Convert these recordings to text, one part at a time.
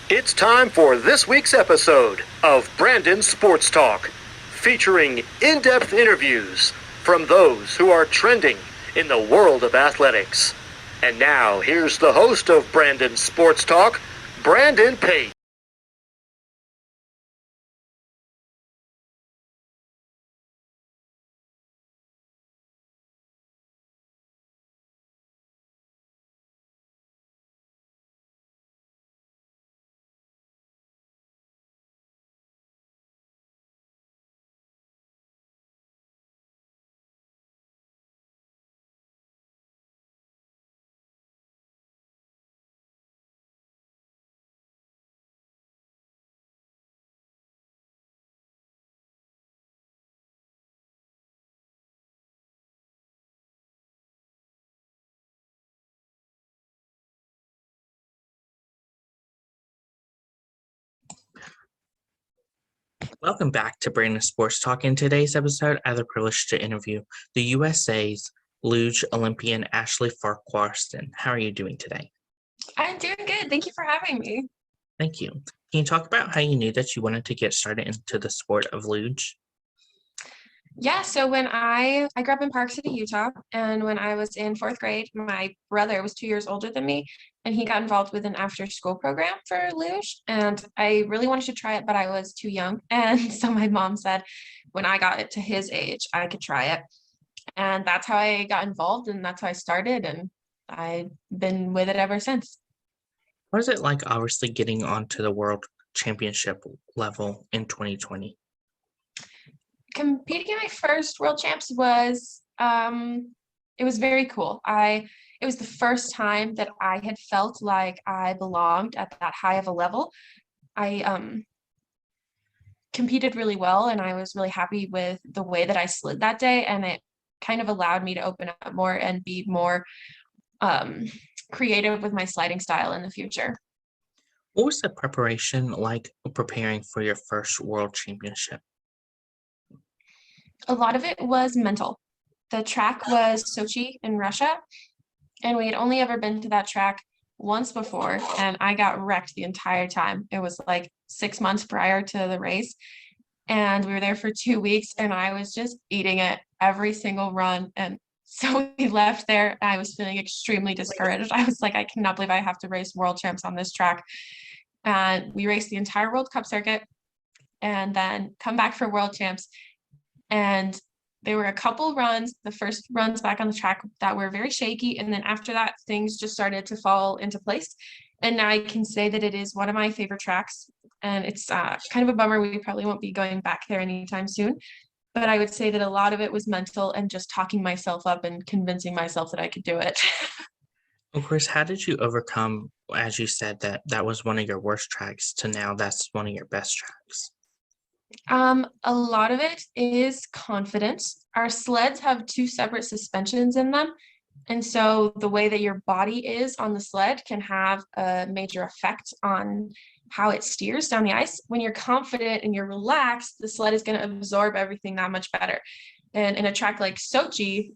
It's time for this week's episode of Brandon's Sports Talk, featuring in-depth interviews from those who are trending in the world of athletics. And now, here's the host of Brandon's Sports Talk, Brandon Pate. Welcome back to Brandon Sports Talk. In today's episode, I have the privilege to interview the USA's Luge Olympian Ashley Farquharson. How are you doing today? I'm doing good. Thank you for having me. Thank you. Can you talk about how you knew that you wanted to get started into the sport of luge? Yeah, so when I grew up in Park City, Utah, and when I was in fourth grade, my brother was 2 years older than me, and he got involved with an after-school program for luge, and I really wanted to try it, but I was too young, and so my mom said when I got it to his age, I could try it, and that's how I got involved, and that's how I started, and I've been with it ever since. What is it like, obviously, getting onto the world championship level in 2020? Competing in my first world champs was it was very cool. It was the first time that I had felt like I belonged at that high of a level. I competed really well and I was really happy with the way that I slid that day, and it kind of allowed me to open up more and be more um creative with my sliding style in the future. What was the preparation like preparing for your first world championship? A lot of it was mental. The track was Sochi in Russia, and we had only ever been to that track once before, and I got wrecked the entire time. It was like 6 months prior to the race, and we were there for 2 weeks, and I was just eating it every single run. And so we left there. I was feeling extremely discouraged. I was like, I cannot believe I have to race world champs on this track. And we raced the entire World Cup circuit and then come back for world champs. And there were a couple runs, the first runs back on the track, that were very shaky. And then after that, things just started to fall into place. And now I can say that it is one of my favorite tracks. And it's kind of a bummer. We probably won't be going back there anytime soon. But I would say that a lot of it was mental and just talking myself up and convincing myself that I could do it. Of course, how did you overcome, as you said, that was one of your worst tracks to now that's one of your best tracks? A lot of it is confidence. Our sleds have two separate suspensions in them. And so the way that your body is on the sled can have a major effect on how it steers down the ice. When you're confident and you're relaxed, the sled is going to absorb everything that much better. And in a track like Sochi,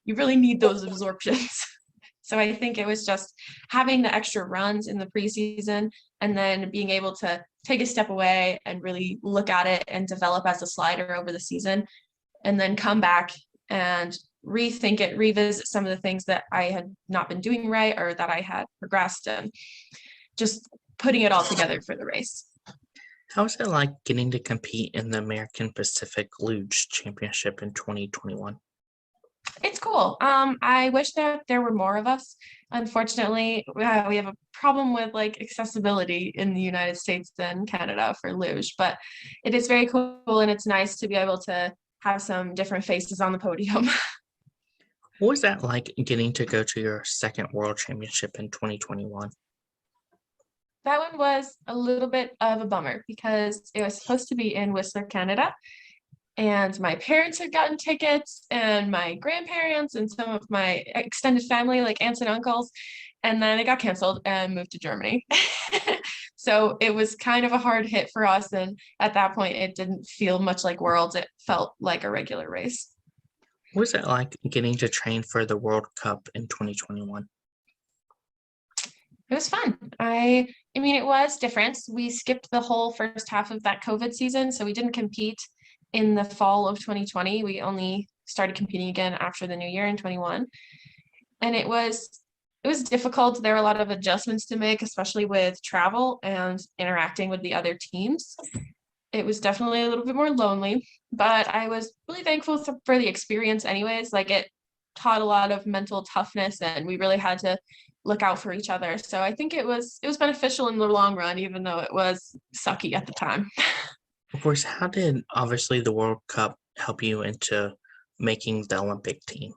you really need those absorptions. So I think it was just having the extra runs in the preseason and then being able to take a step away and really look at it and develop as a slider over the season, and then come back and rethink it, revisit some of the things that I had not been doing right or that I had progressed, and just putting it all together for the race. How is it like getting to compete in the American Pacific Luge Championship in 2021? It's cool. I wish that there were more of us. Unfortunately, we have a problem with like accessibility in the United States and Canada for luge, but it is very cool and it's nice to be able to have some different faces on the podium. What was that like getting to go to your second world championship in 2021? That one was a little bit of a bummer because it was supposed to be in Whistler, Canada, and my parents had gotten tickets and my grandparents and some of my extended family, like aunts and uncles, and then it got canceled and moved to Germany. So it was kind of a hard hit for us, and at that point it didn't feel much like Worlds. It felt like a regular race. What was it like getting to train for the World Cup in 2021? It was fun. I mean, it was different. We skipped the whole first half of that COVID season, so we didn't compete in the fall of 2020. We only started competing again after the new year in 21. And it was difficult. There were a lot of adjustments to make, especially with travel and interacting with the other teams. It was definitely a little bit more lonely, but I was really thankful for the experience anyways. Like it taught a lot of mental toughness and we really had to look out for each other. So I think it was beneficial in the long run, even though it was sucky at the time. Of course, how did obviously the World Cup help you into making the Olympic team?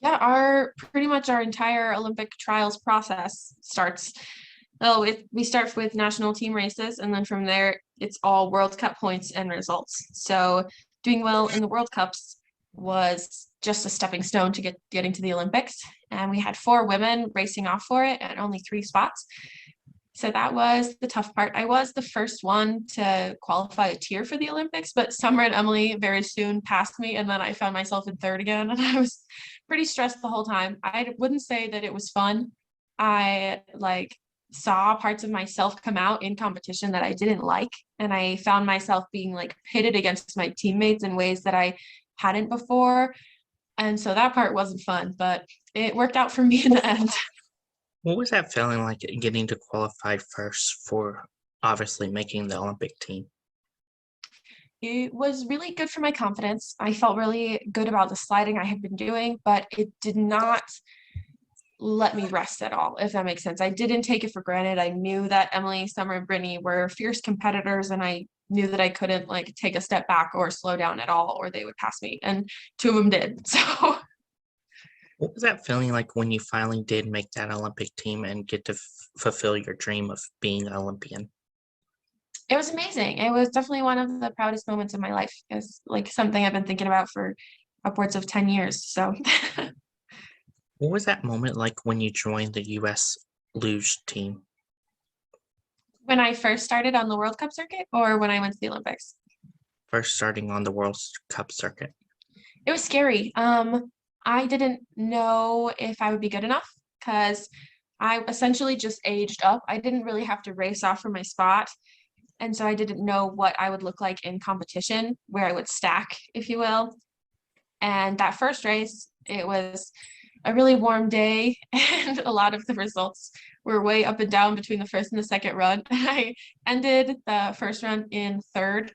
Yeah, our pretty much our entire Olympic trials process starts. Oh, we start with national team races, and then from there, it's all World Cup points and results. So doing well in the World Cups was just a stepping stone to getting to the Olympics. And we had four women racing off for it and only three spots. So that was the tough part. I was the first one to qualify a tier for the Olympics, but Summer and Emily very soon passed me, and then I found myself in third again, and I was pretty stressed the whole time. I wouldn't say that it was fun. I like saw parts of myself come out in competition that I didn't like, and I found myself being like pitted against my teammates in ways that I hadn't before. And so that part wasn't fun, but it worked out for me in the end. What was that feeling like getting to qualify first for obviously making the Olympic team? It was really good for my confidence. I felt really good about the sliding I had been doing, but it did not let me rest at all, if that makes sense. I didn't take it for granted. I knew that Emily, Summer, and Brittany were fierce competitors, and I knew that I couldn't like take a step back or slow down at all, or they would pass me. And two of them did. So What was that feeling like when you finally did make that Olympic team and get to fulfill your dream of being an Olympian? it was amazing. It was definitely one of the proudest moments of my life. It's like something I've been thinking about for upwards of 10 years. So What was that moment like when you joined the US Luge team? when I first started on the World Cup circuit or when I went to the Olympics, First starting on the World Cup circuit. it was scary. I didn't know if I would be good enough because I essentially just aged up. I didn't really have to race off for my spot. And so I didn't know what I would look like in competition, where I would stack, if you will. And that first race, it was a really warm day, and a lot of the results were way up and down between the first and the second run. I ended the first run in third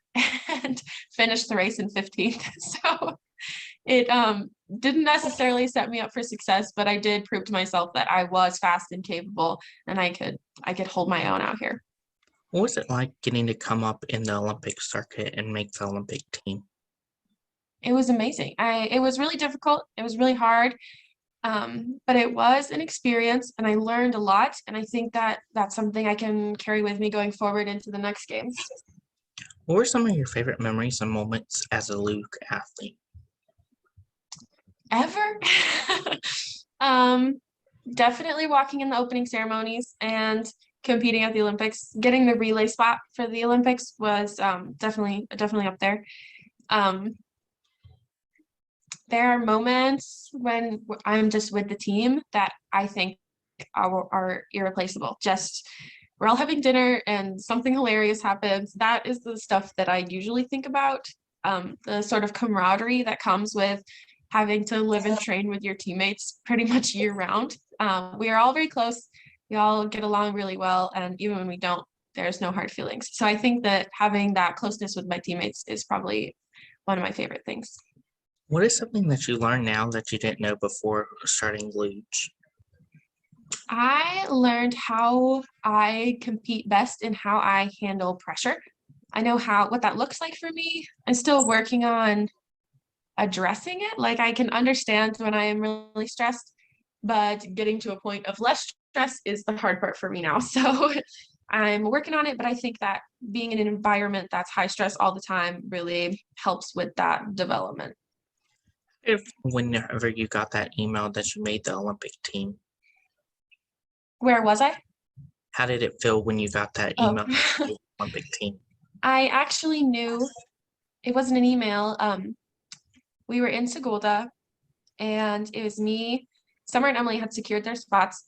and finished the race in 15th. So it didn't necessarily set me up for success, but I did prove to myself that I was fast and capable, and I could hold my own out here. What was it like getting to come up in the Olympic circuit and make the Olympic team? It was amazing. It was really difficult. It was really hard. But it was an experience and I learned a lot. And I think that that's something I can carry with me going forward into the next games. What were some of your favorite memories and moments as a Luke athlete? Ever? um, Definitely walking in the opening ceremonies and competing at the Olympics. Getting the relay spot for the Olympics was definitely up there. Um, there are moments when I'm just with the team that I think are irreplaceable. Just we're all having dinner and something hilarious happens. That is the stuff that I usually think about. The sort of camaraderie that comes with having to live and train with your teammates pretty much year round. We are all very close. We all get along really well. And even when we don't, there's no hard feelings. So I think that having that closeness with my teammates is probably one of my favorite things. What is something that you learn now that you didn't know before starting Luge? I learned how I compete best and how I handle pressure. I know what that looks like for me. I'm still working on addressing it. Like I can understand when I am really stressed, but getting to a point of less stress is the hard part for me now. So I'm working on it, but I think that being in an environment that's high stress all the time really helps with that development. If whenever you got that email that you made the Olympic team, Where was I? how did it feel when you got that Oh, email to the Olympic team? I actually knew it wasn't an email. We were in Segulda and it was me, Summer and Emily had secured their spots.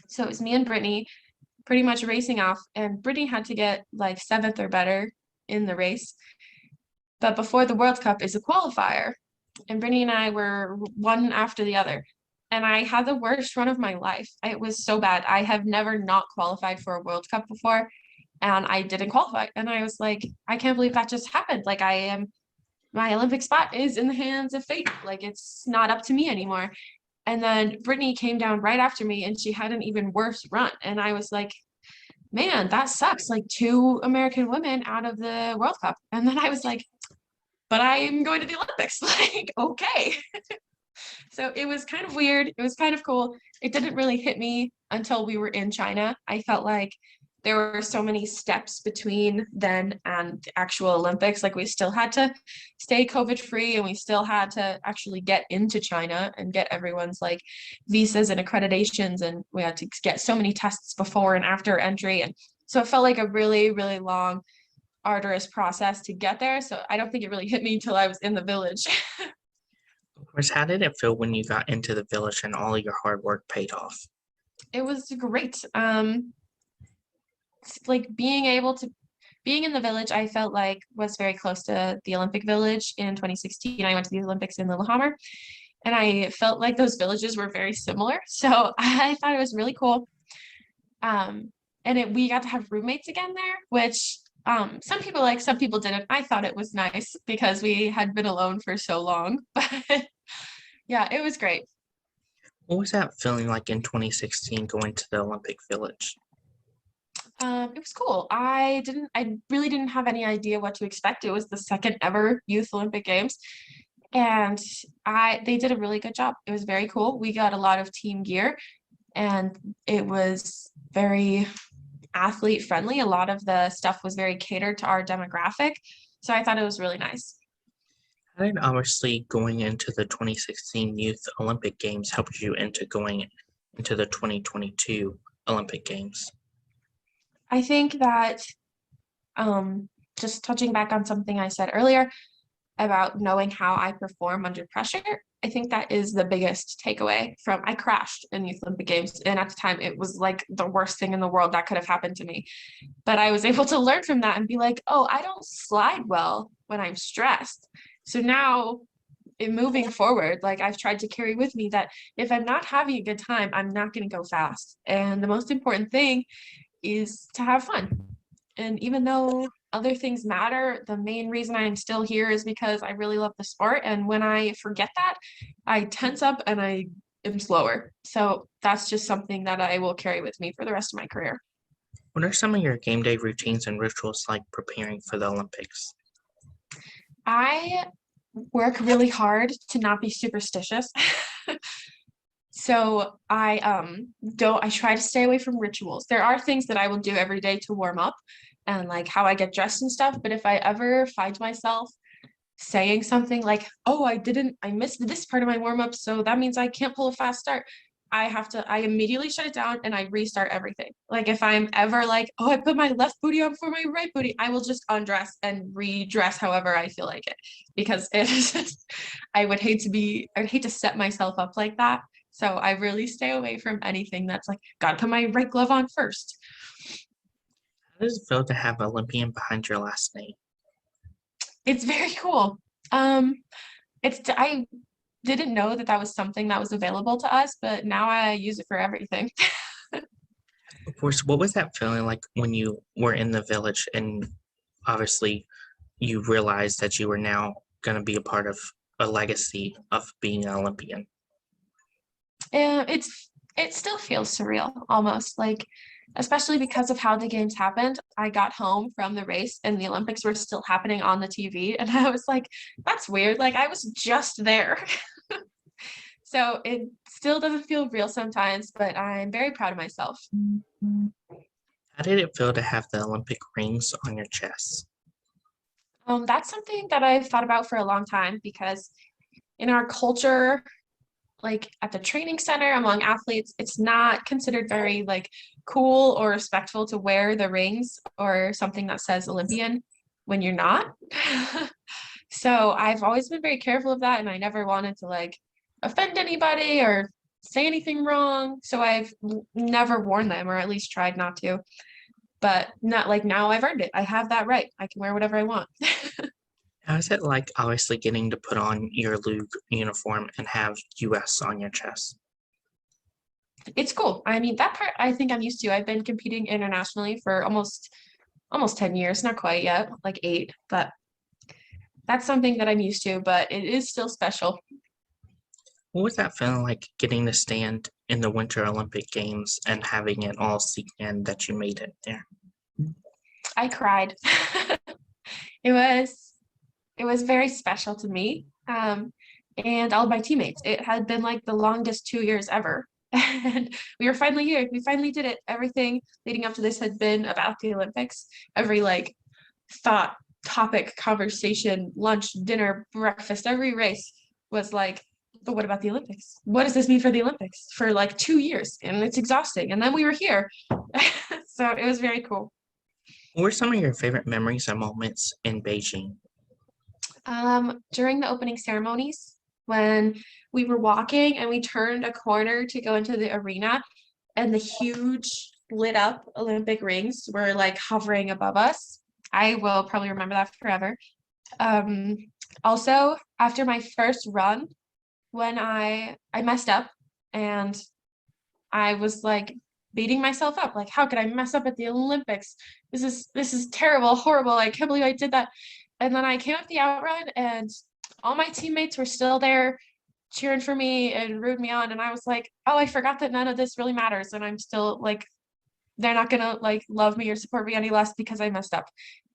So it was me and Brittany pretty much racing off, and Brittany had to get like seventh or better in the race. But before the World Cup is a qualifier, and Brittany and I were one after the other. And I had the worst run of my life. It was so bad. I have never not qualified for a World Cup before, and I didn't qualify. And I was like, I can't believe that just happened. Like, my Olympic spot is in the hands of fate. Like, it's not up to me anymore. And then Brittany came down right after me, and she had an even worse run. And I was like, man, that sucks. Like, two American women out of the World Cup. And then I was like, but I'm going to the Olympics. Like, okay. So it was kind of weird. It was kind of cool. It didn't really hit me until we were in China. I felt like there were so many steps between then and the actual Olympics. Like, we still had to stay COVID free, and we still had to actually get into China and get everyone's like visas and accreditations. And we had to get so many tests before and after entry. And so it felt like a really, really long, arduous process to get there. So I don't think it really hit me until I was in the village. Of course, how did it feel when you got into the village and all of your hard work paid off? It was great. Like, being in the village, I felt like was very close to the Olympic Village in 2016. I went to the Olympics in Lillehammer, and I felt like those villages were very similar. So I thought it was really cool. And we got to have roommates again there, which some people like, some people didn't. I thought it was nice because we had been alone for so long. But yeah, it was great. What was that feeling like in 2016 going to the Olympic Village? It was cool. I really didn't have any idea what to expect. It was the second ever Youth Olympic Games, and they did a really good job. It was very cool. We got a lot of team gear, and it was very athlete friendly. A lot of the stuff was very catered to our demographic. So I thought it was really nice. How did obviously going into the 2016 Youth Olympic Games help you into going into the 2022 Olympic Games? I think that just touching back on something I said earlier about knowing how I perform under pressure, I think that is the biggest takeaway from. I crashed in Youth Olympic Games, and at the time it was like the worst thing in the world that could have happened to me. But I was able to learn from that and be like, oh, I don't slide well when I'm stressed. So now, in moving forward, like, I've tried to carry with me that if I'm not having a good time, I'm not going to go fast. And the most important thing is to have fun. And even though other things matter, the main reason I'm still here is because I really love the sport. And when I forget that, I tense up and I am slower. So that's just something that I will carry with me for the rest of my career. What are some of your game day routines and rituals like preparing for the Olympics? I work really hard to not be superstitious. So I try to stay away from rituals. There are things that I will do every day to warm up and like how I get dressed and stuff. But if I ever find myself saying something like, oh, I missed this part of my warm up, so that means I can't pull a fast start, I immediately shut it down and I restart everything. Like, if I'm ever like, oh, I put my left booty on for my right booty, I will just undress and redress however I feel like it, because it is just, I'd hate to set myself up like that. So I really stay away from anything that's like, gotta put my right glove on first. How does it feel to have Olympian behind your last name? It's very cool. I didn't know that was something that was available to us, but now I use it for everything. Of course, what was that feeling like when you were in the village and obviously you realized that you were now going to be a part of a legacy of being an Olympian? It still feels surreal almost, like, especially because of how the games happened. I got home from the race and the Olympics were still happening on the TV, and I was like, that's weird. Like, I was just there. So it still doesn't feel real sometimes, but I'm very proud of myself. How did it feel to have the Olympic rings on your chest? That's something that I've thought about for a long time, because in our culture, like at the training center among athletes, it's not considered very like cool or respectful to wear the rings or something that says Olympian when you're not. So I've always been very careful of that, and I never wanted to like offend anybody or say anything wrong. So I've never worn them, or at least tried not to. But not like now I've earned it. I have that right. I can wear whatever I want. How is it like obviously getting to put on your Luge uniform and have US on your chest? It's cool. I mean, that part I think I'm used to. I've been competing internationally for almost 10 years, not quite yet, like 8, but that's something that I'm used to, but it is still special. What was that feeling like getting to stand in the Winter Olympic Games and having it all sink in that you made it there? I cried. It was very special to me. And all of my teammates. It had been like the longest 2 years ever. And we were finally here. We finally did it. Everything leading up to this had been about the Olympics. Every like thought, topic, conversation, lunch, dinner, breakfast, every race was like, but what about the Olympics? What does this mean for the Olympics? For like 2 years, and it's exhausting. And then we were here. So it was very cool. What were some of your favorite memories or moments in Beijing? During the opening ceremonies, when we were walking and we turned a corner to go into the arena, and the huge lit up Olympic rings were like hovering above us. I will probably remember that forever. Um, Also, after my first run, when I messed up and I was like beating myself up, like how could I mess up at the Olympics? This is terrible, horrible. I can't believe I did that. And then I came up the outrun and all my teammates were still there cheering for me and rooting me on. And I was like, oh, I forgot that none of this really matters. And I'm still like, they're not gonna like love me or support me any less because I messed up.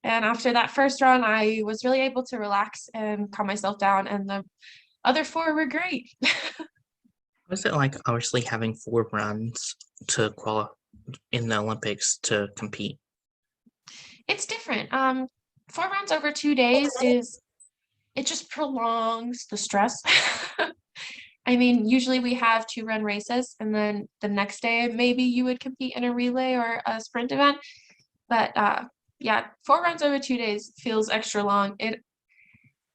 And after that first run, I was really able to relax and calm myself down. And the other 4 were great. Was it like obviously having 4 runs to qualify in the Olympics to compete? It's different. 4 rounds over 2 days it just prolongs the stress. I mean, usually we have 2-run races, and then the next day maybe you would compete in a relay or a sprint event. But yeah, 4 rounds over 2 days feels extra long.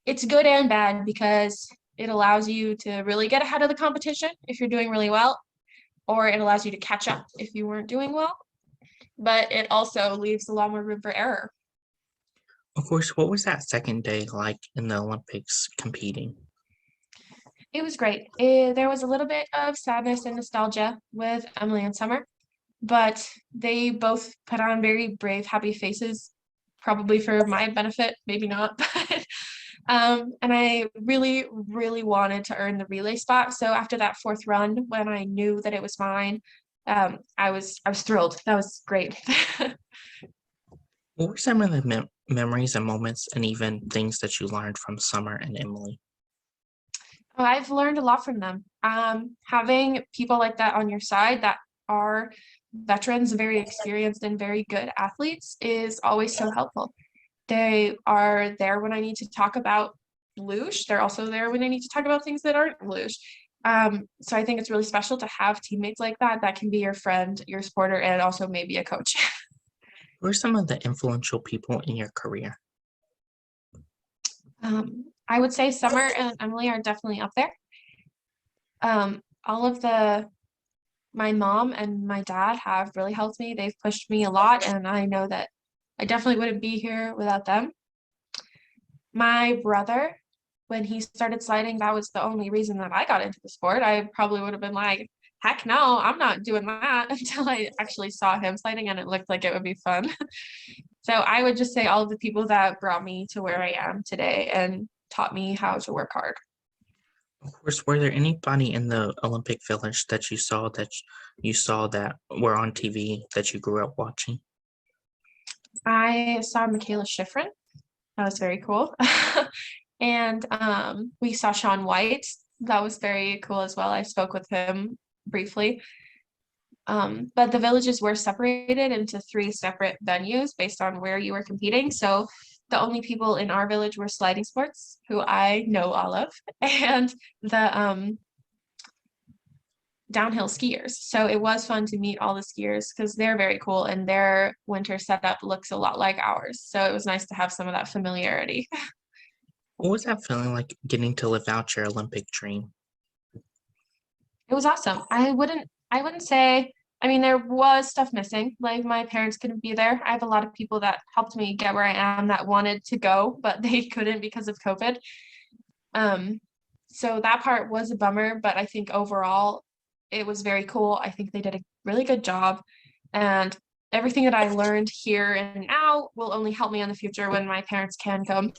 It's good and bad because it allows you to really get ahead of the competition if you're doing really well, or it allows you to catch up if you weren't doing well. But it also leaves a lot more room for error. Of course, what was that second day like in the Olympics competing? It was great. There was a little bit of sadness and nostalgia with Emily and Summer, but they both put on very brave, happy faces, probably for my benefit, maybe not. And I really, really wanted to earn the relay spot. So after that 4th run, when I knew that it was mine, I was thrilled. That was great. What were some of the memories and moments and even things that you learned from Summer and Emily? Oh, I've learned a lot from them. Having people like that on your side that are veterans, very experienced and very good athletes is always so helpful. They are there when I need to talk about luge. They're also there when I need to talk about things that aren't luge. So I think it's really special to have teammates like that that can be your friend, your supporter, and also maybe a coach. Who are some of the influential people in your career? I would say Summer and Emily are definitely up there. All of my mom and my dad have really helped me. They've pushed me a lot, and I know that I definitely wouldn't be here without them. My brother, when he started sliding, that was the only reason that I got into the sport. I probably would have been like, heck no, I'm not doing that until I actually saw him sliding and it looked like it would be fun. So I would just say all of the people that brought me to where I am today and taught me how to work hard. Of course, were there anybody in the Olympic Village that you saw that were on TV that you grew up watching? I saw Michaela Schifrin. That was very cool. And we saw Shaun White. That was very cool as well. I spoke with him briefly. But the villages were separated into 3 separate venues based on where you were competing. So the only people in our village were sliding sports, who I know all of, and the downhill skiers. So it was fun to meet all the skiers because they're very cool and their winter setup looks a lot like ours. So it was nice to have some of that familiarity. What was that feeling like getting to live out your Olympic dream? It was awesome. I wouldn't say, I mean, there was stuff missing. Like my parents couldn't be there. I have a lot of people that helped me get where I am that wanted to go, but they couldn't because of COVID. Um, so that part was a bummer, but I think overall it was very cool. I think they did a really good job. And everything that I learned here and now will only help me in the future when my parents can come.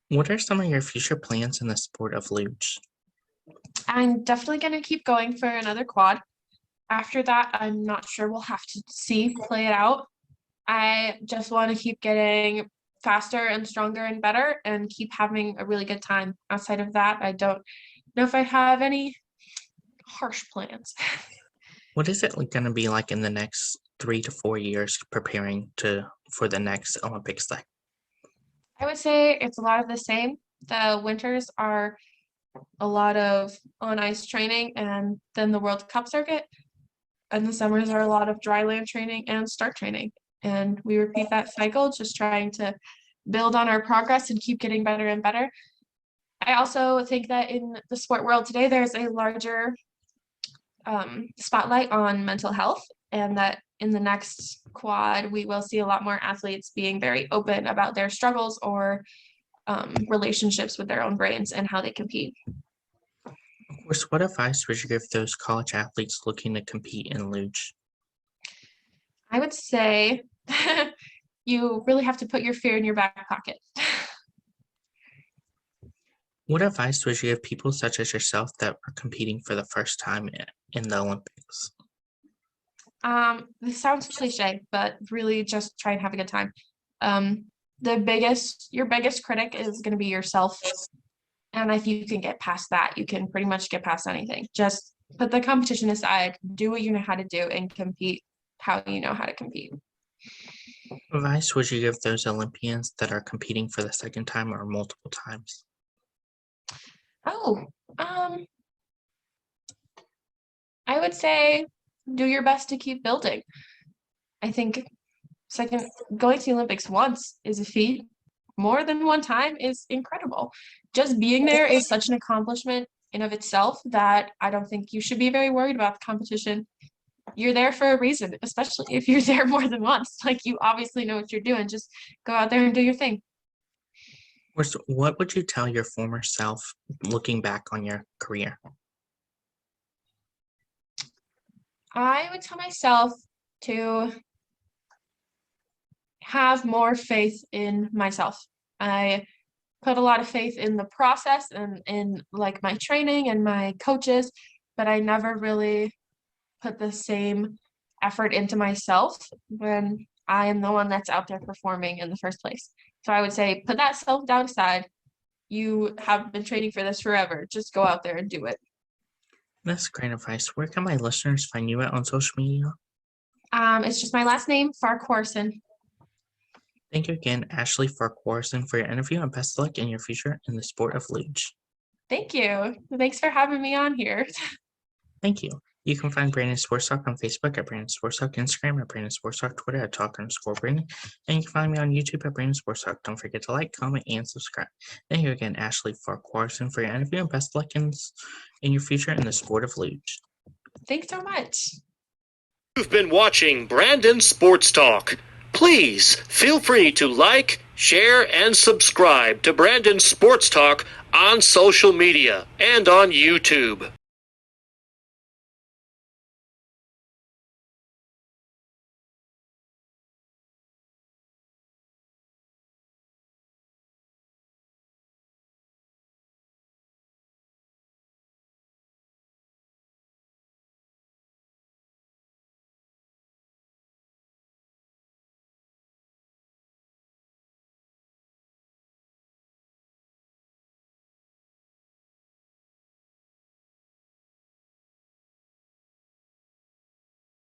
What are some of your future plans in the sport of luge? I'm definitely going to keep going for another quad. After that, I'm not sure. We'll have to see, play it out. I just want to keep getting faster and stronger and better and keep having a really good time. Outside of that, I don't know if I have any harsh plans. What is it going to be like in the next 3 to 4 years preparing for the next Olympics? Like, I would say it's a lot of the same. The winters are a lot of on ice training and then the World Cup circuit. And the summers are a lot of dry land training and start training. And we repeat that cycle, just trying to build on our progress and keep getting better and better. I also think that in the sport world today, there's a larger spotlight on mental health, and that in the next quad, we will see a lot more athletes being very open about their struggles or relationships with their own brains and how they compete. of course, what advice would you give those college athletes looking to compete in luge? I would say you really have to put your fear in your back pocket. What advice would you give people such as yourself that are competing for the first time in the Olympics? This sounds cliche, but really just try and have a good time. Your biggest critic is going to be yourself. And if you can get past that, you can pretty much get past anything. Just put the competition aside, do what you know how to do, and compete how you know how to compete. What advice would you give those Olympians that are competing for the second time or multiple times? Oh, I would say do your best to keep building. I think going to the Olympics once is a feat. More than one time is incredible. Just being there is such an accomplishment in of itself that I don't think you should be very worried about the competition. You're there for a reason, especially if you're there more than once. Like you obviously know what you're doing. Just go out there and do your thing. What would you tell your former self looking back on your career? I would tell myself to have more faith in myself. I put a lot of faith in the process and in like my training and my coaches, but I never really put the same effort into myself when I am the one that's out there performing in the first place. So I would say put that self-doubt aside. You have been training for this forever. Just go out there and do it. That's great advice. Where can my listeners find you at on social media? It's just my last name, Farquharson. Thank you again, Ashley Farquharson, for your interview, and best of luck in your future in the sport of luge. Thank you. Thanks for having me on here. Thank you. You can find Brandon Sports Talk on Facebook at Brandon Sports Talk, Instagram at Brandon Sports Talk, Twitter at Talk_Brandon, and you can find me on YouTube at Brandon Sports Talk. Don't forget to like, comment, and subscribe. Thank you again, Ashley Farquharson, for your interview, and best of luck in your future in the sport of luge. Thanks so much. You've been watching Brandon Sports Talk. Please feel free to like, share, and subscribe to Brandon Sports Talk on social media and on YouTube.